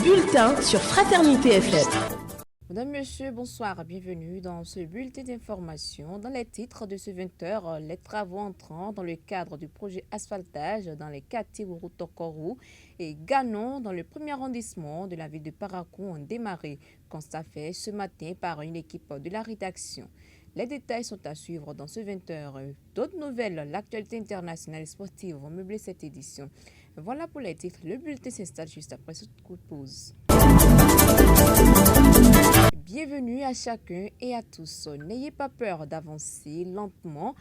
bulletin sur Fraternité FM. Mesdames, Messieurs, bonsoir, bienvenue dans ce bulletin d'information. Dans les titres de ce 20h, les travaux entrant dans le cadre du projet asphaltage dans les quartiers Wuru-Tokoru et Ganon dans le premier arrondissement de la ville de Parakou ont démarré, constat fait ce matin par une équipe de la rédaction. Les détails sont à suivre dans ce 20h. D'autres nouvelles, l'actualité internationale et sportive vont meubler cette édition. Voilà pour les titres. Le bulletin s'installe juste après ce coup de pause. Bienvenue à chacun et à tous. N'ayez pas peur d'avancer lentement,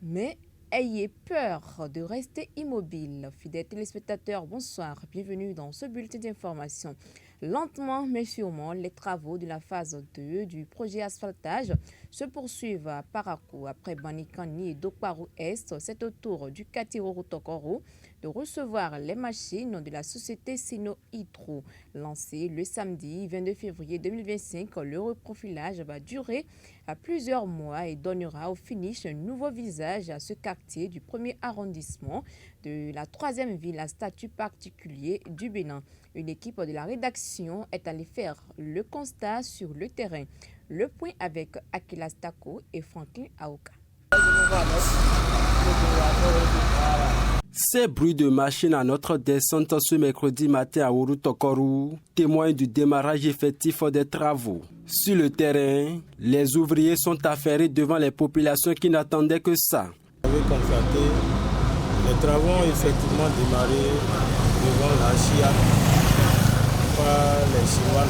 mais ayez peur de rester immobile. Fidèles téléspectateurs, bonsoir. Bienvenue dans ce bulletin d'information. Lentement mais sûrement, les travaux de la phase 2 du projet asphaltage se poursuivent à Parakou. Après Banikani et Dokparu Est, c'est au tour du quartier Wuru-Tokoru de recevoir les machines de la société Sino Hydro. Lancé le samedi 22 février 2025, le reprofilage va durer à plusieurs mois et donnera au finish un nouveau visage à ce quartier du premier arrondissement de la troisième ville à statut particulier du Bénin. Une équipe de la rédaction est allée faire le constat sur le terrain. Le point avec Akila Stako et Franklin Aoka. Ces bruits de machines à notre descente ce mercredi matin à Wuru-Tokoru témoignent du démarrage effectif des travaux. Sur le terrain, les ouvriers sont affairés devant les populations qui n'attendaient que ça. Vous avez constaté, les travaux ont effectivement démarré devant la Chia. Les Chinois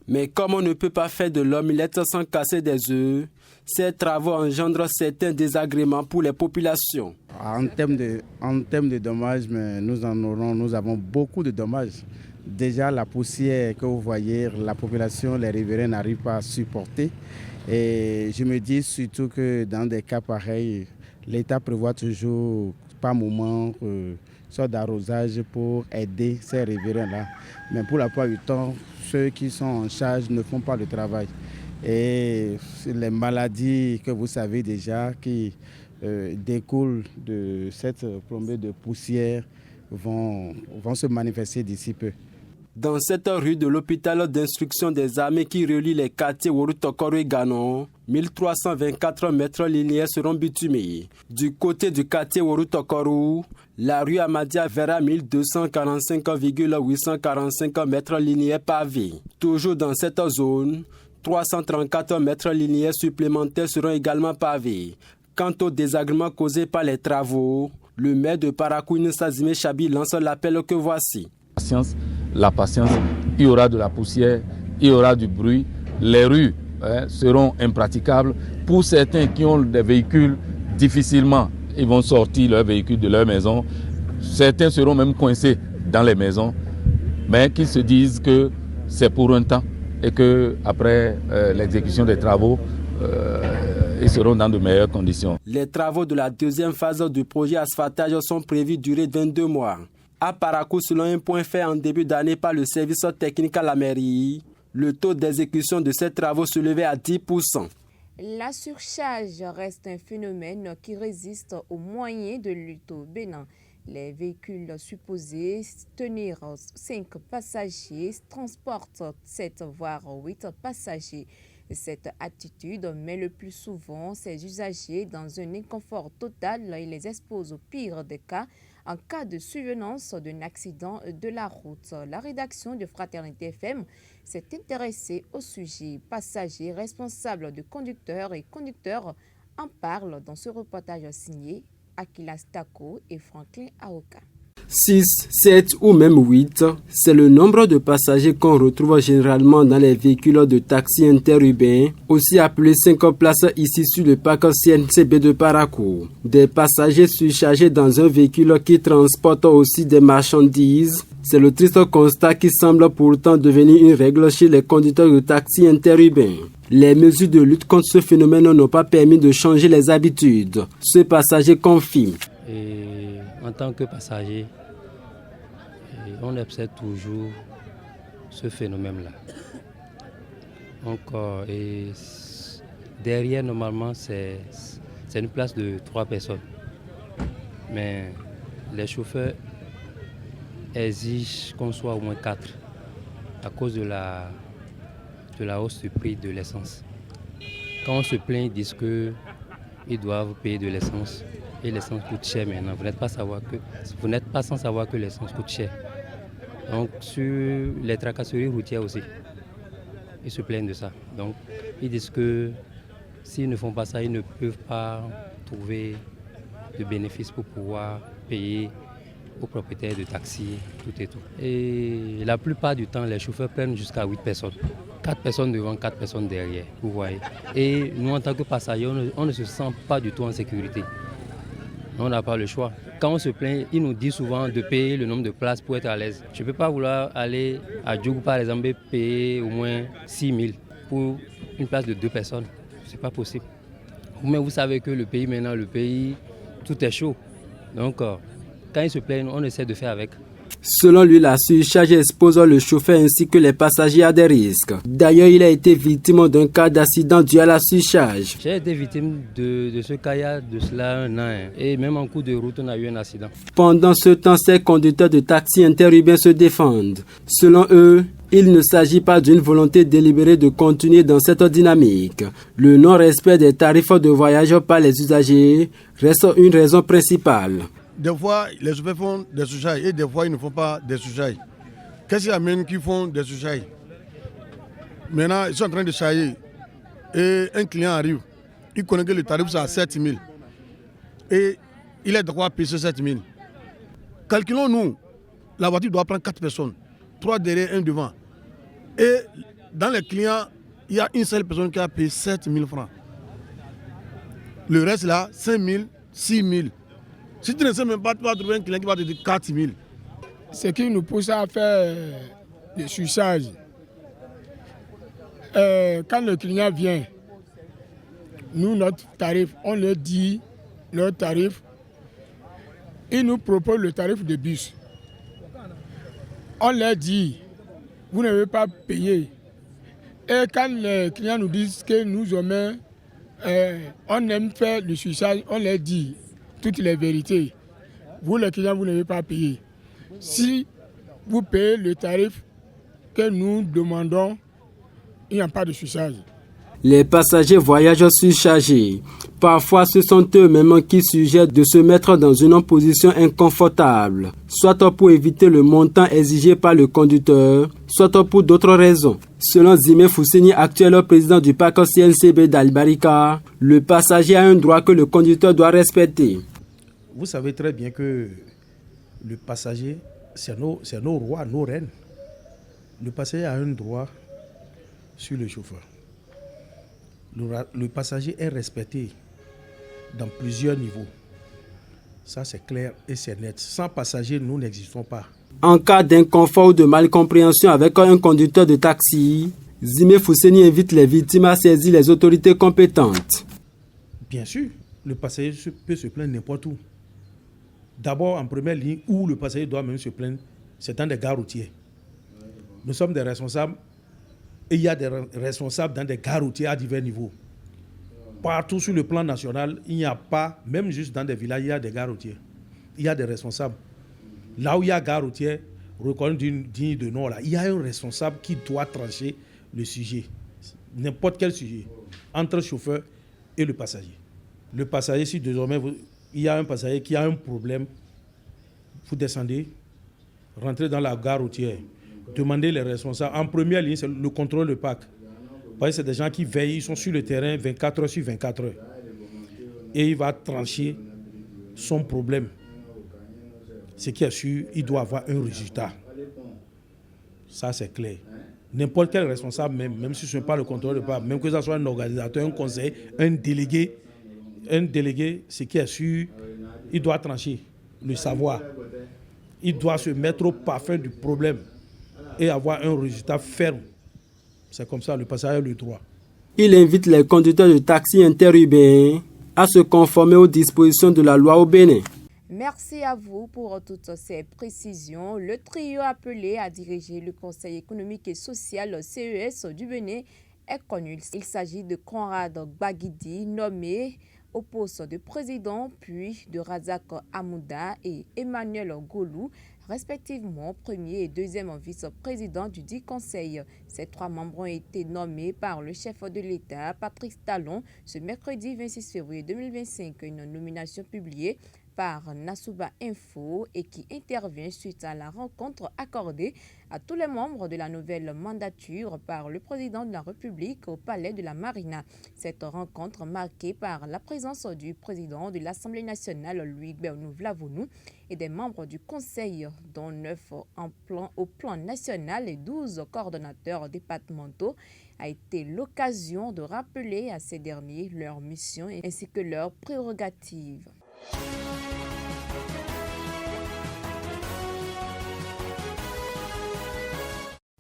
Mais comme on ne peut pas faire de l'omelette sans casser des œufs, ces travaux engendrent certains désagréments pour les populations. En termes de dommages, nous avons beaucoup de dommages. Déjà, la poussière que vous voyez, la population, les riverains n'arrivent pas à supporter. Et je me dis surtout que dans des cas pareils, l'État prévoit toujours par moment sorte d'arrosage pour aider ces riverains-là. Mais pour la plupart du temps, ceux qui sont en charge ne font pas le travail. Et les maladies que vous savez déjà qui découlent de cette plombée de poussière vont se manifester d'ici peu. Dans cette rue de l'hôpital d'instruction des armées qui relie les quartiers Wuru-Tokoru et Ganon, 1324 mètres linéaires seront bitumés. Du côté du quartier Wuru-Tokoru, la rue Amadia verra 1245,845 mètres linéaires pavés. Toujours dans cette zone, 334 mètres linéaires supplémentaires seront également pavés. Quant au désagrément causé par les travaux, le maire de Parakou, Sazime Chabi, lance l'appel que voici. La patience, il y aura de la poussière, il y aura du bruit, les rues seront impraticables. Pour certains qui ont des véhicules, difficilement ils vont sortir leurs véhicules de leur maison. Certains seront même coincés dans les maisons, mais qu'ils se disent que c'est pour un temps et qu'après l'exécution des travaux, ils seront dans de meilleures conditions. Les travaux de la deuxième phase du projet asphaltage sont prévus durer 22 mois. À Parakou, selon un point fait en début d'année par le service technique à la mairie, le taux d'exécution de ces travaux se levait à 10%. La surcharge reste un phénomène qui résiste aux moyens de lutte au Bénin. Les véhicules supposés tenir 5 passagers transportent 7 voire 8 passagers. Cette attitude met le plus souvent ces usagers dans un inconfort total et les expose au pire des cas en cas de survenance d'un accident de la route. La rédaction de Fraternité FM s'est intéressée au sujet. Passagers, responsables de conducteurs et conducteurs en parlent dans ce reportage signé Akila Stako et Franklin Aoka. 6, 7 ou même 8, c'est le nombre de passagers qu'on retrouve généralement dans les véhicules de taxi interurbains, aussi appelés 5 places ici sur le parc CNCB de Parakou. Des passagers surchargés dans un véhicule qui transporte aussi des marchandises. C'est le triste constat qui semble pourtant devenir une règle chez les conducteurs de taxi interurbains. Les mesures de lutte contre ce phénomène n'ont pas permis de changer les habitudes. Ce passager confie. Et en tant que passager, on observe toujours ce phénomène-là. Donc, derrière, normalement, c'est une place de 3 personnes. Mais les chauffeurs exige qu'on soit au moins 4 à cause de la hausse du prix de l'essence. Quand on se plaint, ils disent qu'ils doivent payer de l'essence et l'essence coûte cher maintenant. Vous n'êtes pas sans savoir que l'essence coûte cher. Donc sur les tracasseries routières aussi, ils se plaignent de ça. Donc ils disent que s'ils ne font pas ça, ils ne peuvent pas trouver de bénéfices pour pouvoir payer aux propriétaires de taxis, tout et tout. Et la plupart du temps, les chauffeurs prennent jusqu'à 8 personnes. 4 personnes devant, 4 personnes derrière, vous voyez. Et nous, en tant que passagers, on ne se sent pas du tout en sécurité. On n'a pas le choix. Quand on se plaint, ils nous disent souvent de payer le nombre de places pour être à l'aise. Je ne peux pas vouloir aller à Djougou, par exemple, et payer au moins 6 000 pour une place de 2 personnes. Ce n'est pas possible. Mais vous savez que le pays, tout est chaud. Donc, quand ils se plaignent, on essaie de faire avec. Selon lui, la surcharge expose le chauffeur ainsi que les passagers à des risques. D'ailleurs, il a été victime d'un cas d'accident dû à la surcharge. J'ai été victime de ce cas il y a de cela 1 an. Et même en cours de route, on a eu un accident. Pendant ce temps, ces conducteurs de taxis interurbains se défendent. Selon eux, il ne s'agit pas d'une volonté délibérée de continuer dans cette dynamique. Le non-respect des tarifs de voyage par les usagers reste une raison principale. Des fois, les chauffeurs font des surcharges et des fois, ils ne font pas des surcharges. Qu'est-ce qui amène qu'ils font des surcharges? Maintenant, ils sont en train de charger et un client arrive. Il connaît que le tarif c'est à 7 000 et il est droit à payer 7 000. Calculons-nous, la voiture doit prendre 4 personnes, 3 derrière, 1 devant. Et dans les clients, il y a une seule personne qui a payé 7 000 francs. Le reste là, 5 000, 6 000. Si tu ne sais même pas, tu vas trouver un client qui va te dire 4 000. Ce qui nous pousse à faire des surcharges, quand le client vient, nous, notre tarif, on leur dit notre tarif. Ils nous proposent le tarif de bus. On leur dit, vous ne devez pas payer. Et quand les clients nous disent que nous, on aime faire le surcharge, on leur dit toutes les vérités. Vous, les clients, vous ne devez pas payer. Si vous payez le tarif que nous demandons, il n'y a pas de surcharge. Les passagers voyagent surchargés. Parfois, ce sont eux-mêmes qui suggèrent de se mettre dans une position inconfortable, soit pour éviter le montant exigé par le conducteur, soit pour d'autres raisons. Selon Zimé Fousseni, actuel président du parc CNCB d'Albarika, le passager a un droit que le conducteur doit respecter. Vous savez très bien que le passager, c'est nos rois, nos reines. Le passager a un droit sur le chauffeur. Le passager est respecté dans plusieurs niveaux. Ça, c'est clair et c'est net. Sans passager, nous n'existons pas. En cas d'inconfort ou de malcompréhension avec un conducteur de taxi, Zimé Fousseni invite les victimes à saisir les autorités compétentes. Bien sûr, le passager peut se plaindre n'importe où. D'abord, en première ligne, où le passager doit même se plaindre, c'est dans des gares routières. Nous sommes des responsables et il y a des responsables dans des gares routières à divers niveaux. Partout sur le plan national, il n'y a pas, même juste dans des villages, il y a des gares routières. Il y a des responsables. Là où il y a gare routière, reconnue digne de nom, là, il y a un responsable qui doit trancher le sujet. N'importe quel sujet. Entre le chauffeur et le passager. Le passager, si désormais il y a un passager qui a un problème, vous descendez, rentrez dans la gare routière, demandez les responsables. En première ligne, c'est le contrôle de parc. Parce que c'est des gens qui veillent, ils sont sur le terrain 24 heures sur 24 heures. Et il va trancher son problème. Ce qui est sûr, il doit avoir un résultat. Ça, c'est clair. N'importe quel responsable, même si ce n'est pas le contrôle de parc, même que ce soit un organisateur, un conseiller, un délégué, ce qui est sûr, il doit trancher, le savoir. Il doit se mettre au parfum du problème et avoir un résultat ferme. C'est comme ça, le passager a le droit. Il invite les conducteurs de taxis interurbains à se conformer aux dispositions de la loi au Bénin. Merci à vous pour toutes ces précisions. Le trio appelé à diriger le Conseil économique et social CES du Bénin est connu. Il s'agit de Conrad Gbagidi, nommé au poste de président, puis de Razak Amouda et Emmanuel Golou, respectivement premier et deuxième vice-président du dit conseil. Ces 3 membres ont été nommés par le chef de l'État, Patrice Talon, ce mercredi 26 février 2025, une nomination publiée par Nasuba Info et qui intervient suite à la rencontre accordée à tous les membres de la nouvelle mandature par le président de la République au palais de la Marina. Cette rencontre marquée par la présence du président de l'Assemblée nationale, Louis Bernou-Vlavonou, et des membres du Conseil, dont 9 au plan national et 12 coordonnateurs départementaux, a été l'occasion de rappeler à ces derniers leur mission ainsi que leurs prérogatives.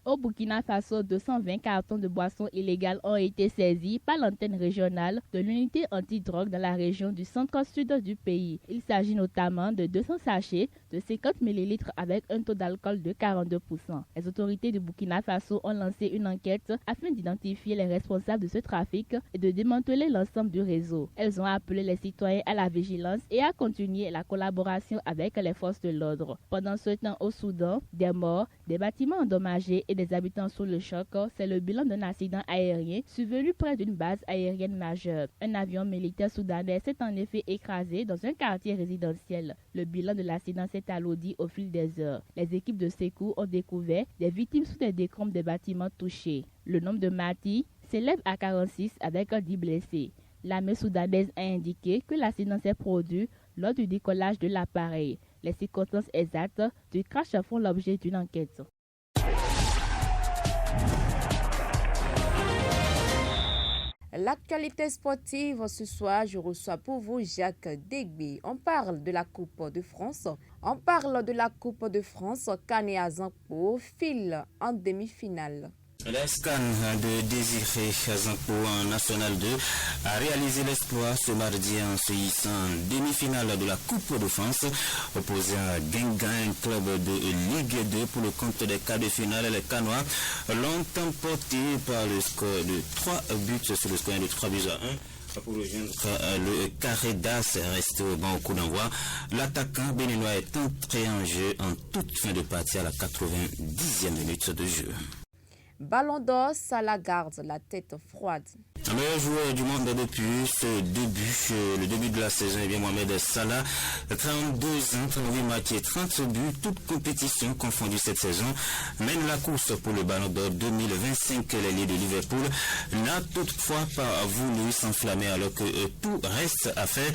Au Burkina Faso, 220 cartons de boissons illégales ont été saisis par l'antenne régionale de l'unité anti-drogue dans la région du centre-sud du pays. Il s'agit notamment de 200 sachets de 50 ml avec un taux d'alcool de 42%. Les autorités du Burkina Faso ont lancé une enquête afin d'identifier les responsables de ce trafic et de démanteler l'ensemble du réseau. Elles ont appelé les citoyens à la vigilance et à continuer la collaboration avec les forces de l'ordre. Pendant ce temps, au Soudan, des morts, des bâtiments endommagés et des habitants sous le choc, c'est le bilan d'un accident aérien survenu près d'une base aérienne majeure. Un avion militaire soudanais s'est en effet écrasé dans un quartier résidentiel. Le bilan de l'accident s'est alourdi au fil des heures. Les équipes de secours ont découvert des victimes sous des décombres des bâtiments touchés. Le nombre de martyrs s'élève à 46 avec 10 blessés. L'armée soudanaise a indiqué que l'accident s'est produit lors du décollage de l'appareil. Les circonstances exactes du crash font l'objet d'une enquête. L'actualité sportive ce soir, je reçois pour vous Jacques Degbe. On parle de la Coupe de France. CAN et Azanpo file en demi-finale. L'ESCAN de Désiré Zanko en National 2 a réalisé l'exploit ce mardi en se hissant en demi-finale de la Coupe de France, opposé à Guingamp, un club de Ligue 2 pour le compte des quarts de finale. Les Canois l'ont emporté par le score de 3 buts sur le score de 3 buts à 1. Pour rejoindre le carré d'as resté au banc au coup d'envoi, l'attaquant béninois est entré en jeu en toute fin de partie à la 90e minute de jeu. Ballon d'or, Salah garde la tête froide. Le meilleur joueur du monde depuis le début de la saison, Mohamed Salah, 32 ans, 38 matchs et 30 buts, toutes compétitions confondues cette saison, mène la course pour le Ballon d'or 2025. L'ailier de Liverpool n'a toutefois pas voulu s'enflammer alors que tout reste à faire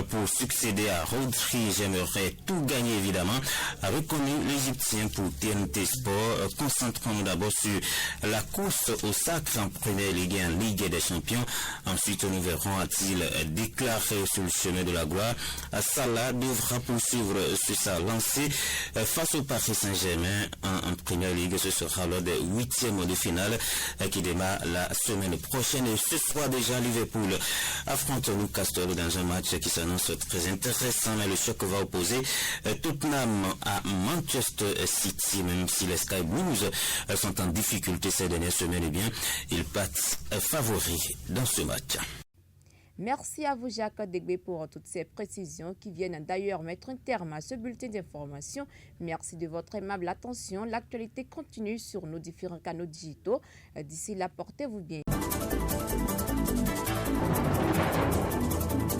pour succéder à Rodri. J'aimerais tout gagner évidemment, a reconnu l'Égyptien pour TNT Sport. Concentrons-nous d'abord sur la course au sacre en Première Ligue et en Ligue des Champions. Ensuite, nous verrons, a-t-il déclaré sur le chemin de la gloire. Salah devra poursuivre sur sa lancée face au Paris Saint-Germain en Première Ligue. Ce sera lors des 8e de finale qui démarre la semaine prochaine. Et ce soir déjà, Liverpool affronte Newcastle dans un match qui s'annonce très intéressant. Mais le choc va opposer Tottenham à Manchester City. Même si les Sky Blues sont en difficulté ces dernières semaines, eh bien, ils partent favoris dans ce match. Merci à vous Jacques Degbe pour toutes ces précisions qui viennent d'ailleurs mettre un terme à ce bulletin d'information. Merci de votre aimable attention. L'actualité continue sur nos différents canaux digitaux. D'ici là, portez-vous bien.